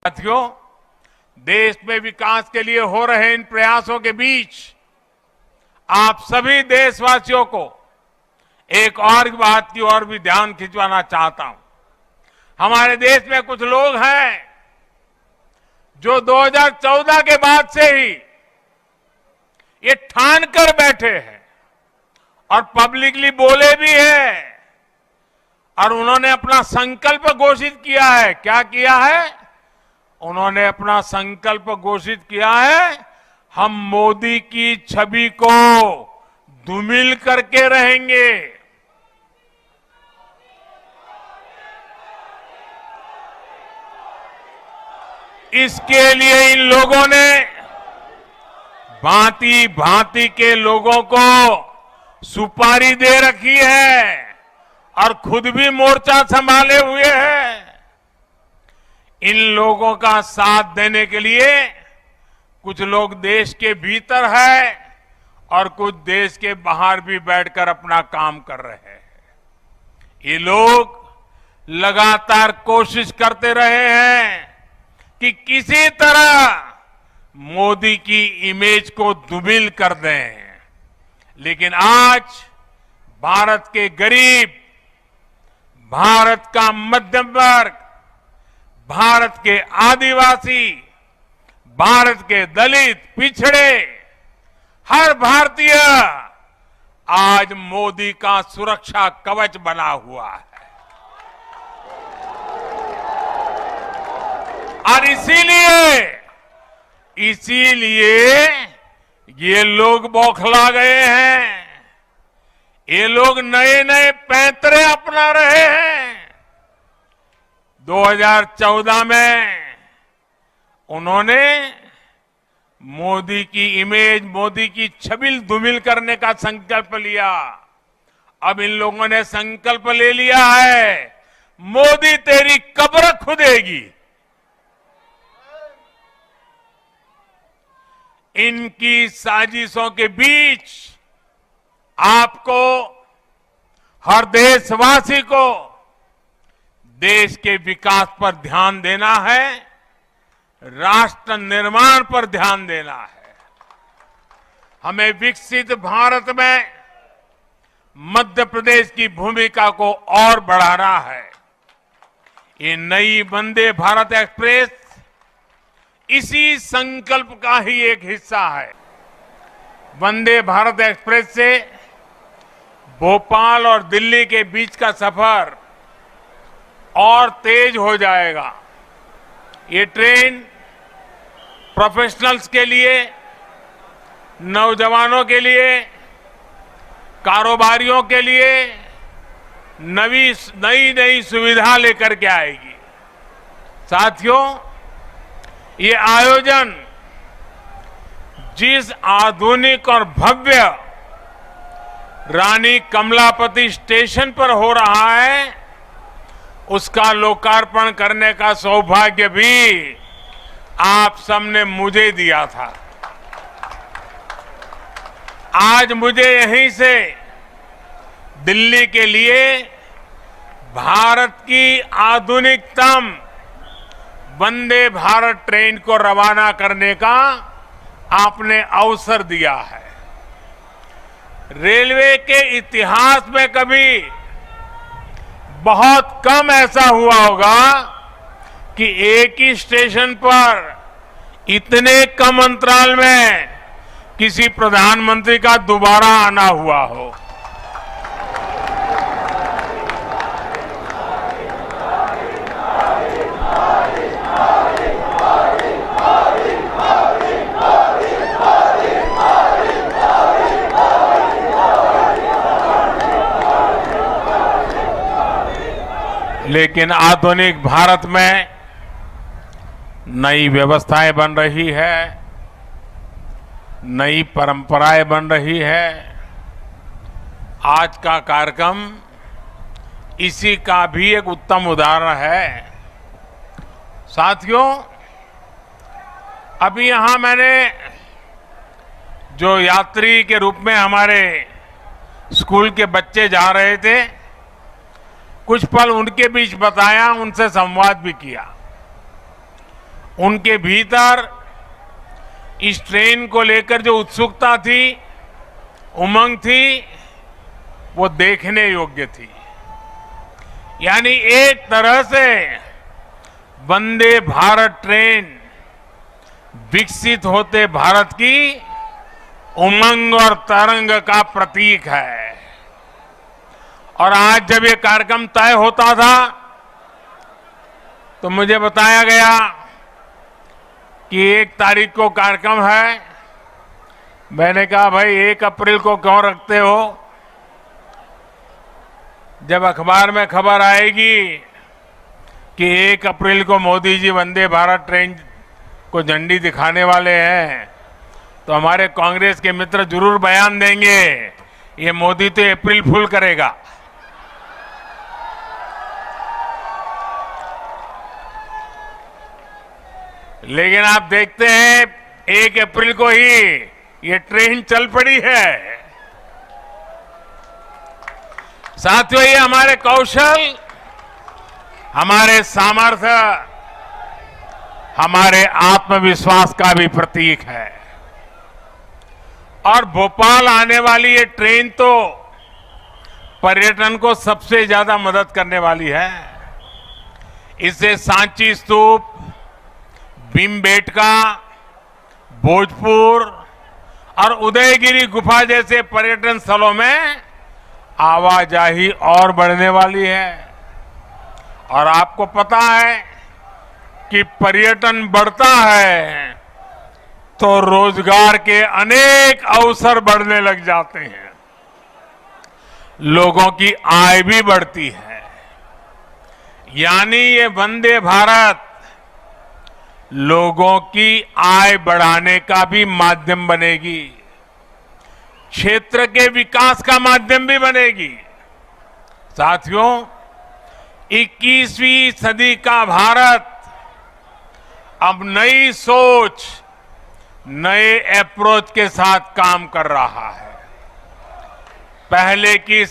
साथियों, देश में विकास के लिए हो रहे इन प्रयासों के बीच आप सभी देशवासियों को एक और बात की ओर भी ध्यान खिंचवाना चाहता हूं। हमारे देश में कुछ लोग हैं जो 2014 के बाद से ही ये ठान कर बैठे हैं और पब्लिकली बोले भी हैं और उन्होंने अपना संकल्प घोषित किया है। क्या किया है? उन्होंने अपना संकल्प घोषित किया है, हम मोदी की छवि को धूमिल करके रहेंगे। इसके लिए इन लोगों ने भांति भांति के लोगों को सुपारी दे रखी है और खुद भी मोर्चा संभाले हुए हैं। इन लोगों का साथ देने के लिए कुछ लोग देश के भीतर है और कुछ देश के बाहर भी बैठकर अपना काम कर रहे हैं। ये लोग लगातार कोशिश करते रहे हैं कि किसी तरह मोदी की इमेज को धूमिल कर दें, लेकिन आज भारत के गरीब, भारत का मध्यम वर्ग, भारत के आदिवासी, भारत के दलित, पिछड़े, हर भारतीय आज मोदी का सुरक्षा कवच बना हुआ है। और इसीलिए ये लोग बौखला गए हैं। ये लोग नए नए पैंतरे अपना रहे हैं। 2014 में उन्होंने मोदी की इमेज, मोदी की छवि धूमिल करने का संकल्प लिया। अब इन लोगों ने संकल्प ले लिया है, मोदी तेरी कब्र खुदेगी। इनकी साजिशों के बीच आपको, हर देशवासी को देश के विकास पर ध्यान देना है, राष्ट्र निर्माण पर ध्यान देना है। हमें विकसित भारत में मध्य प्रदेश की भूमिका को और बढ़ाना है। ये नई वंदे भारत एक्सप्रेस इसी संकल्प का ही एक हिस्सा है। वंदे भारत एक्सप्रेस से भोपाल और दिल्ली के बीच का सफर और तेज हो जाएगा। ये ट्रेन प्रोफेशनल्स के लिए, नौजवानों के लिए, कारोबारियों के लिए नई नई सुविधा लेकर के आएगी। साथियों, ये आयोजन जिस आधुनिक और भव्य रानी कमलापति स्टेशन पर हो रहा है, उसका लोकार्पण करने का सौभाग्य भी आप सबने मुझे दिया था। आज मुझे यहीं से दिल्ली के लिए भारत की आधुनिकतम वंदे भारत ट्रेन को रवाना करने का आपने अवसर दिया है। रेलवे के इतिहास में कभी बहुत कम ऐसा हुआ होगा कि एक ही स्टेशन पर इतने कम अंतराल में किसी प्रधानमंत्री का दोबारा आना हुआ हो। लेकिन आधुनिक भारत में नई व्यवस्थाएं बन रही है, नई परंपराएं बन रही है। आज का कार्यक्रम इसी का भी एक उत्तम उदाहरण है। साथियों, अभी यहां मैंने जो यात्री के रूप में हमारे स्कूल के बच्चे जा रहे थे, कुछ पल उनके बीच बताया, उनसे संवाद भी किया। उनके भीतर इस ट्रेन को लेकर जो उत्सुकता थी, उमंग थी, वो देखने योग्य थी। यानी एक तरह से वंदे भारत ट्रेन विकसित होते भारत की उमंग और तरंग का प्रतीक है। और आज जब ये कार्यक्रम तय होता था तो मुझे बताया गया कि 1 तारीख को कार्यक्रम है। मैंने कहा भाई 1 अप्रैल को क्यों रखते हो? जब अखबार में खबर आएगी कि 1 अप्रैल को मोदी जी वंदे भारत ट्रेन को झंडी दिखाने वाले हैं तो हमारे कांग्रेस के मित्र जरूर बयान देंगे, ये मोदी तो अप्रैल फूल करेगा। लेकिन आप देखते हैं 1 अप्रैल को ही ये ट्रेन चल पड़ी है। साथियों, ये हमारे कौशल, हमारे सामर्थ्य, हमारे आत्मविश्वास का भी प्रतीक है। और भोपाल आने वाली ये ट्रेन तो पर्यटन को सबसे ज्यादा मदद करने वाली है। इससे सांची स्तूप, भीमबेटका, भोजपुर और उदयगिरी गुफा जैसे पर्यटन स्थलों में आवाजाही और बढ़ने वाली है। और आपको पता है कि पर्यटन बढ़ता है तो रोजगार के अनेक अवसर बढ़ने लग जाते हैं, लोगों की आय भी बढ़ती है। यानी ये वंदे भारत लोगों की आय बढ़ाने का भी माध्यम बनेगी, क्षेत्र के विकास का माध्यम भी बनेगी। साथियों, 21वीं सदी का भारत अब नई सोच, नए अप्रोच के साथ काम कर रहा है। पहले की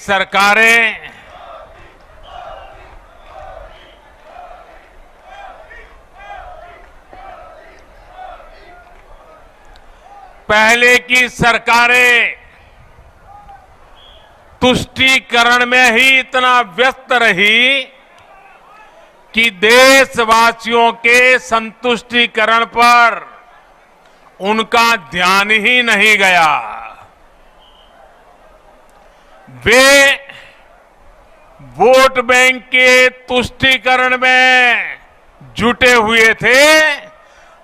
सरकारें तुष्टीकरण में ही इतना व्यस्त रही कि देशवासियों के संतुष्टीकरण पर उनका ध्यान ही नहीं गया। वे वोट बैंक के तुष्टीकरण में जुटे हुए थे,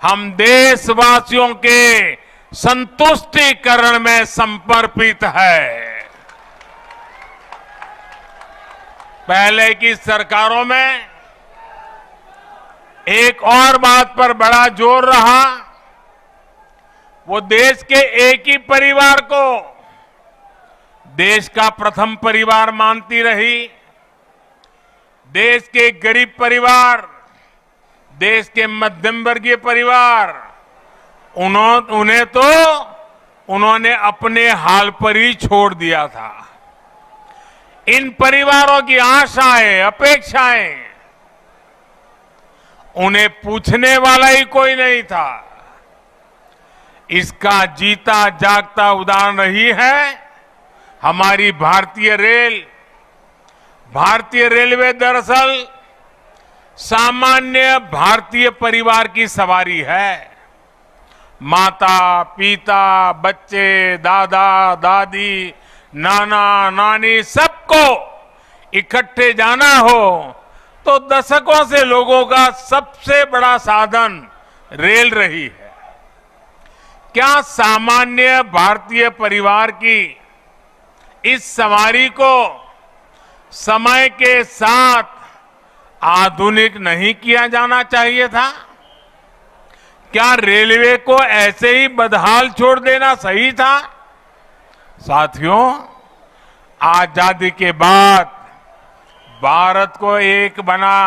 हम देशवासियों के संतुष्टीकरण में समर्पित है। पहले की सरकारों में एक और बात पर बड़ा जोर रहा, वो देश के एक ही परिवार को देश का प्रथम परिवार मानती रही। देश के गरीब परिवार, देश के मध्यम वर्गीय परिवार, उन्होंने अपने हाल पर ही छोड़ दिया था। इन परिवारों की आशाएं, अपेक्षाएं, उन्हें पूछने वाला ही कोई नहीं था। इसका जीता जागता उदाहरण रही है हमारी भारतीय रेल। भारतीय रेलवे दरअसल सामान्य भारतीय परिवार की सवारी है। माता, पिता, बच्चे, दादा, दादी, नाना, नानी, सबको इकट्ठे जाना हो तो दशकों से लोगों का सबसे बड़ा साधन रेल रही है। क्या सामान्य भारतीय परिवार की इस सवारी को समय के साथ आधुनिक नहीं किया जाना चाहिए था? क्या रेलवे को ऐसे ही बदहाल छोड़ देना सही था? साथियों, आजादी के बाद भारत को एक बना